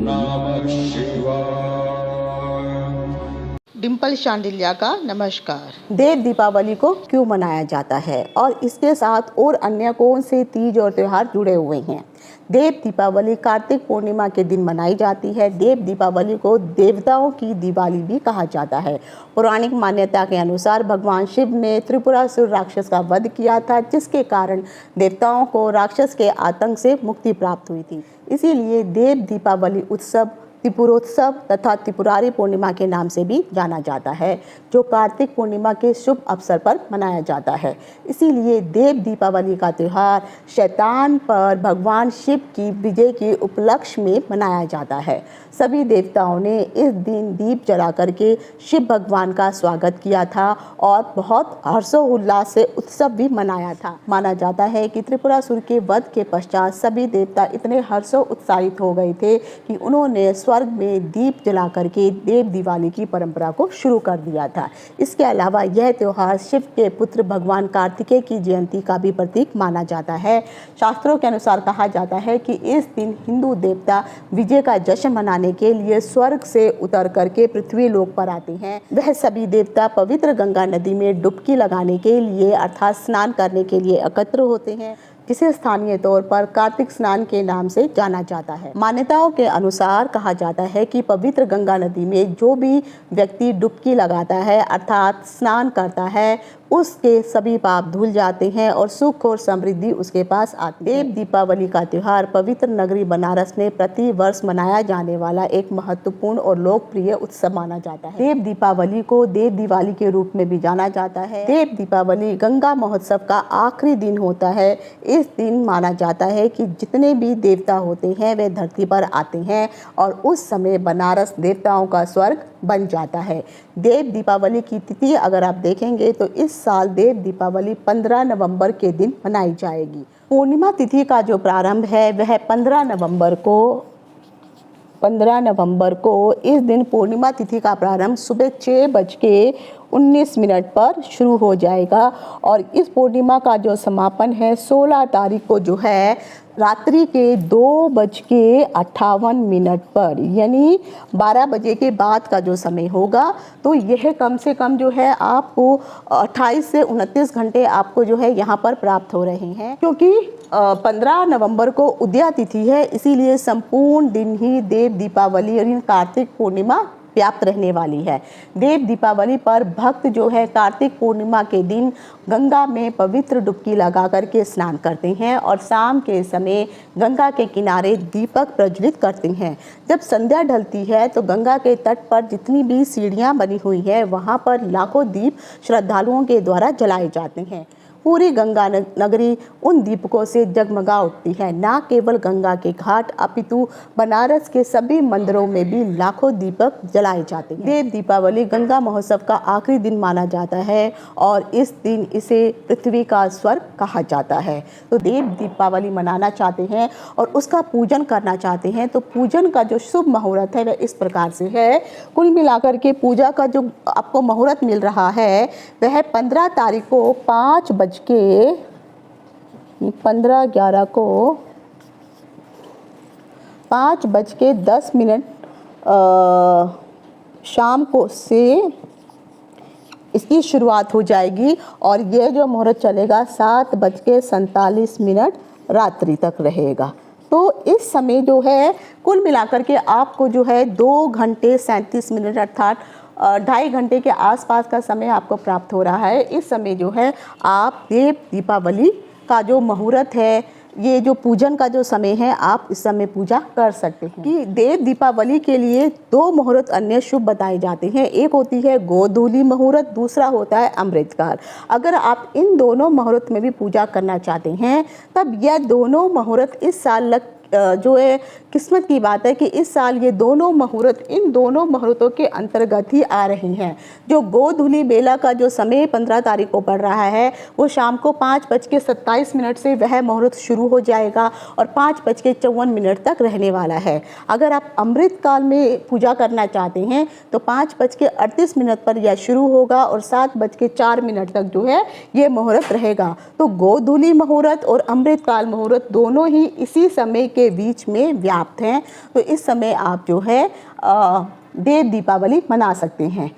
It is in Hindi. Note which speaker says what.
Speaker 1: नमः शिवाय।
Speaker 2: डिम्पल शांडिल्या का नमस्कार।
Speaker 3: देव दीपावली को क्यों मनाया जाता है और इसके साथ और अन्य कौन से तीज और त्योहार जुड़े हुए हैं। देव दीपावली कार्तिक पूर्णिमा के दिन मनाई जाती है। देव दीपावली को देवताओं की दिवाली भी कहा जाता है। पौराणिक मान्यता के अनुसार भगवान शिव ने त्रिपुरासुर राक्षस का वध किया था, जिसके कारण देवताओं को राक्षस के आतंक से मुक्ति प्राप्त हुई थी। इसीलिए देव दीपावली उत्सव त्रिपुरोत्सव तथा त्रिपुरारी पूर्णिमा के नाम से भी जाना जाता है, जो कार्तिक पूर्णिमा के शुभ अवसर पर मनाया जाता है। इसीलिए देव दीपावली का त्यौहार शैतान पर भगवान शिव की विजय के उपलक्ष्य में मनाया जाता है। सभी देवताओं ने इस दिन दीप जला करके शिव भगवान का स्वागत किया था और बहुत हर्षोल्लास से उत्सव भी मनाया था। माना जाता है कि त्रिपुरासुर के वध के पश्चात सभी देवता इतने हर्षोत्साहित हो गए थे कि उन्होंने स्वर्ग में दीप जला करके देव दिवाली की परंपरा को शुरू कर दिया था। इसके अलावा यह त्यौहार शिव के पुत्र भगवान कार्तिकेय की जयंती का भी प्रतीक माना जाता है। शास्त्रों के अनुसार कहा जाता है कि इस दिन हिंदू देवता विजय का जश्न मनाने के लिए स्वर्ग से उतर करके पृथ्वी लोक पर आते हैं। वह सभी देवता पवित्र गंगा नदी में डुबकी लगाने के लिए अर्थात स्नान करने के लिए एकत्र होते हैं, जिसे स्थानीय तौर पर कार्तिक स्नान के नाम से जाना जाता है। मान्यताओं के अनुसार कहा जाता है कि पवित्र गंगा नदी में जो भी व्यक्ति डुबकी लगाता है अर्थात स्नान करता है, उसके सभी पाप धुल जाते हैं और सुख और समृद्धि उसके पास आती है। देव दीपावली का त्यौहार पवित्र नगरी बनारस में प्रति वर्ष मनाया जाने वाला एक महत्वपूर्ण और लोकप्रिय उत्सव माना जाता है। देव दीपावली को देव दिवाली के रूप में भी जाना जाता है। देव दीपावली गंगा महोत्सव का आखिरी दिन होता है। इस दिन माना जाता है कि जितने भी देवता होते हैं वे धरती पर आते हैं और उस समय बनारस देवताओं का स्वर्ग बन जाता है। देव दीपावली की तिथि अगर आप देखेंगे तो इस साल देव दीपावली 15 नवंबर के दिन मनाई जाएगी। पूर्णिमा तिथि का जो प्रारंभ है वह 15 नवंबर को इस दिन पूर्णिमा तिथि का प्रारंभ सुबह 6:19 पर शुरू हो जाएगा और इस पूर्णिमा का जो समापन है 16 तारीख को जो है रात्रि के 2:58 पर, यानी 12 बजे के बाद का जो समय होगा, तो यह कम से कम जो है आपको 28 से 29 घंटे आपको जो है यहाँ पर प्राप्त हो रहे हैं। क्योंकि 15 नवंबर को उदया तिथि है, इसीलिए संपूर्ण दिन ही देव दीपावली यानी कार्तिक पूर्णिमा व्याप्त रहने वाली है। देव दीपावली पर भक्त जो है कार्तिक पूर्णिमा के दिन गंगा में पवित्र डुबकी लगा करके स्नान करते हैं और शाम के समय गंगा के किनारे दीपक प्रज्वलित करते हैं। जब संध्या ढलती है तो गंगा के तट पर जितनी भी सीढ़ियां बनी हुई है वहां पर लाखों दीप श्रद्धालुओं के द्वारा जलाए जाते हैं। पूरी गंगा नगरी उन दीपकों से जगमगा उठती है। न केवल गंगा के घाट अपितु बनारस के सभी मंदिरों में भी लाखों दीपक जलाए जाते हैं। देव दीपावली गंगा महोत्सव का आखिरी दिन माना जाता है और इस दिन इसे पृथ्वी का स्वर्ग कहा जाता है। तो देव दीपावली मनाना चाहते हैं और उसका पूजन करना चाहते हैं तो पूजन का जो शुभ मुहूर्त है वह इस प्रकार से है। कुल मिलाकर के पूजा का जो आपको मुहूर्त मिल रहा है वह 15 तारीख को 5:11 को 5:10 शाम को से इसकी शुरुआत हो जाएगी और ये जो मुहूर्त चलेगा 7:47 रात्रि तक रहेगा। तो इस समय जो है कुल मिलाकर के आपको जो है 2 घंटे 37 मिनट अर्थात 2.5 घंटे के आसपास का समय आपको प्राप्त हो रहा है। इस समय जो है आप देव दीपावली का जो मुहूर्त है, ये जो पूजन का जो समय है, आप इस समय पूजा कर सकते हैं। कि देव दीपावली के लिए 2 मुहूर्त अन्य शुभ बताए जाते हैं। एक होती है गोधूली मुहूर्त, दूसरा होता है अमृतकाल। अगर आप इन दोनों मुहूर्त में भी पूजा करना चाहते हैं तब यह दोनों मुहूर्त इस साल जो है किस्मत की बात है कि इस साल ये दोनों मुहूर्त इन दोनों मुहूर्तों के अंतर्गत ही आ रही हैं। जो गोधूली बेला का जो समय 15 तारीख को पड़ रहा है वो शाम को 5:27 से वह मुहूर्त शुरू हो जाएगा और 5:54 तक रहने वाला है। अगर आप अमृत काल में पूजा करना चाहते हैं तो 5:38 पर यह शुरू होगा और 7:04 तक जो है ये मुहूर्त रहेगा। तो गोधूली मुहूर्त और अमृत काल मुहूर्त दोनों ही इसी समय के के बीच में व्याप्त हैं। तो इस समय आप जो है देव दीपावली मना सकते हैं।